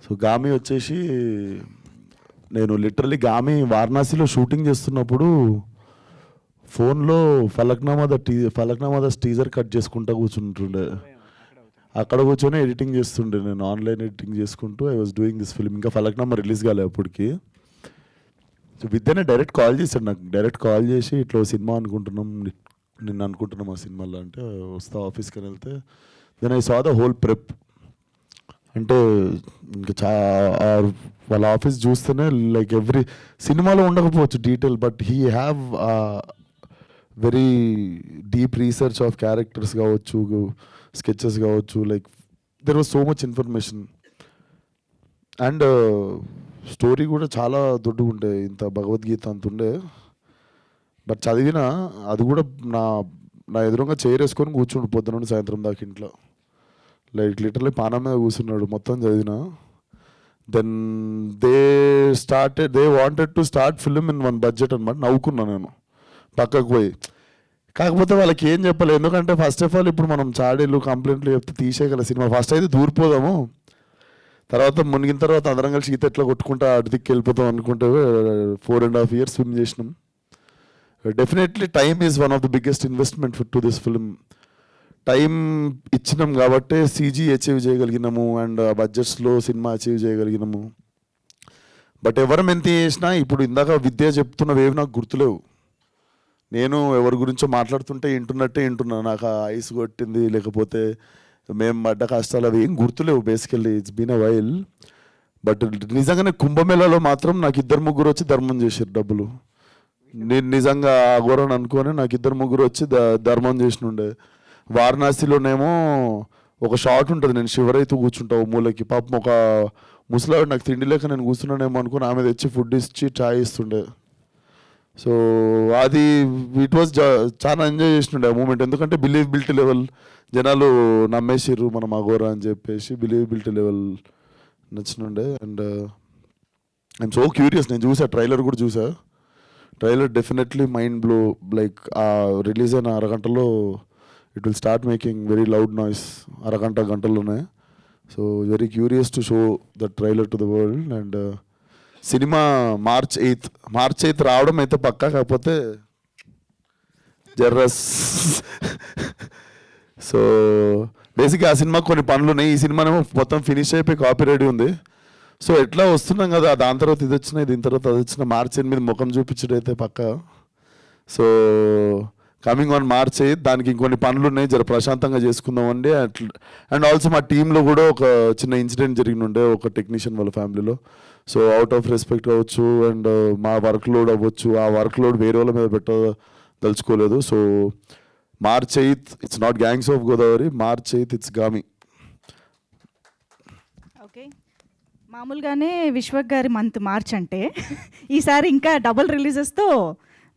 So Gaami వచ్చేసి నేను literally Gaami వారణాసిలో షూటింగ్ చేస్తున్నప్పుడు ఫోన్లో ఫలక్నామా టీజర్ కట్ చేసుకుంటా కూర్చుంటుండే. అక్కడ కూర్చొని ఎడిటింగ్ చేస్తుండే, నేను ఆన్లైన్ ఎడిటింగ్ చేసుకుంటూ I was doing this film. ఇంకా ఫలక్నామా రిలీజ్ కాలే అప్పటికి. సో విద్యనే డైరెక్ట్ కాల్ చేశాడు నాకు, డైరెక్ట్ కాల్ చేసి ఇట్లా సినిమా అనుకుంటున్నాం, నిన్ను అనుకుంటున్నాం ఆ సినిమాలో అంటే వస్తా ఆఫీస్కి అని వెళ్తే then I saw the whole prep. అంటే ఇంకా వాళ్ళ ఆఫీస్ చూస్తేనే లైక్ ఎవ్రీ సినిమాలో ఉండకపోవచ్చు detail, but he have very deep research of characters కావచ్చు, స్కెచెస్ కావచ్చు, like there was so much information. And story కూడా చాలా దొడ్డుగా ఉండే, ఇంత భగవద్గీత అంత ఉండే. బట్ చదివిన అది కూడా నా ఎదురుగా చైర్ వేసుకొని కూర్చుండు పొద్దున నుండి సాయంత్రం దాకా ఇంట్లో, లైక్ లిటరలీ పానం మీద కూర్చున్నాడు మొత్తం చదివిన. Then they wanted to start film in one budget అనమాట. నవ్వుకున్నా నేను పక్కకు పోయి. కాకపోతే వాళ్ళకి ఏం చెప్పాలి, ఎందుకంటే ఫస్ట్ ఆఫ్ ఆల్ ఇప్పుడు మనం చాడీలు కంప్లైంట్లు చెప్తే తీసేయగల సినిమా. ఫస్ట్ అయితే దూరిపోదాము, తర్వాత మునిగిన తర్వాత అందరం కలిసి ఈత ఎట్లా కొట్టుకుంటా అటు దిక్కు వెళ్ళిపోతాం అనుకుంటే 4.5 years స్విమ్ చేసినాం. Definitely time is one of the biggest investment to this film. Time ఇచ్చినాం కాబట్టి సీజీ అచీవ్ చేయగలిగినాము అండ్ బడ్జెట్స్లో సినిమా అచీవ్ చేయగలిగినాము. బట్ ఎవరం ఎంత చేసినా ఇప్పుడు ఇందాక విద్య చెప్తున్నవేవి నాకు గుర్తులేవు. నేను ఎవరి గురించో మాట్లాడుతుంటే వింటున్నా, నాకు ఐస్ కొట్టింది లేకపోతే మేము పడ్డ కష్టాలు అవి ఏం గుర్తులేవు basically. It's been a while. But నిజంగానే కుంభమేళాలో మాత్రం నాకు 2-3 వచ్చి ధర్మం చేశారు డబ్బులు. నేను నిజంగా అఘోరని అనుకొని నాకు 2-3 వచ్చి ధర్మం చేసినుండే. వారణాసిలోనేమో ఒక షాట్ ఉంటుంది, నేను షివరైతూ కూర్చుంటా మూలకి. పాపం ఒక ముసలాడు నాకు తిండి లేక నేను కూర్చున్నానేమో అనుకుని ఆమె తెచ్చి ఫుడ్ ఇచ్చి చాయ్ ఇస్తుండే. సో అది ఇట్ వాజ్ చాలా ఎంజాయ్ చేసినుండే ఆ మూమెంట్. ఎందుకంటే బిలీవబిలిటీ లెవెల్ జనాలు నమ్మేసిర్రు మనం అఘోరా అని చెప్పేసి, బిలీవబిలిటీ లెవెల్ నచ్చినుండే. అండ్ ఐఎమ్ సో క్యూరియస్, నేను చూసా ట్రైలర్ కూడా చూసా. Trailer definitely mind blow. Like ఆ రిలీజ్ అయిన అరగంటలో it will start making very loud noise, గంటల్లోనే. So very curious to show the trailer to the world. And సినిమా March 8th రావడం అయితే పక్కా, కాకపోతే జర్రస్. సో బేసిక్గా ఆ సినిమాకి కొన్ని పనులు ఉన్నాయి. ఈ సినిమానేమో మొత్తం ఫినిష్ అయిపోయి కాపీ రెడీ ఉంది. సో ఎట్లా వస్తున్నాం కదా, దాని తర్వాత ఇది వచ్చినా, దీని తర్వాత అది వచ్చిన March 8 ముఖం చూపించడం అయితే పక్కా. సో కమింగ్ ఆన్ March 8 దానికి ఇంకొన్ని పనులు ఉన్నాయి, జర ప్రశాంతంగా చేసుకుందామండి. అండ్ ఆల్సో మా టీంలో కూడా ఒక చిన్న ఇన్సిడెంట్ జరిగినుండే ఒక టెక్నీషియన్ వాళ్ళ ఫ్యామిలీలో. సో అవుట్ ఆఫ్ రెస్పెక్ట్ అవ్వచ్చు అండ్ మా వర్క్ లోడ్ అవ్వచ్చు, ఆ వర్క్ లోడ్ వేరే వాళ్ళ మీద పెట్టదలుచుకోలేదు. So March 8 it's not gangs of Godavari, March 8 it's Gaami. Okay, మామూలుగానే విశ్వక్ గారి మంత్ మార్చ్ అంటే ఈసారి ఇంకా డబుల్ రిలీజెస్తో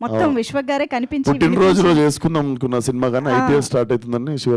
మొత్తం విశ్వక్ గారే కనిపించి పుట్టినరోజు రోజు వేసుకుందాం అనుకున్న సినిమా కానీ IPL స్టార్ట్ అవుతుందని శివ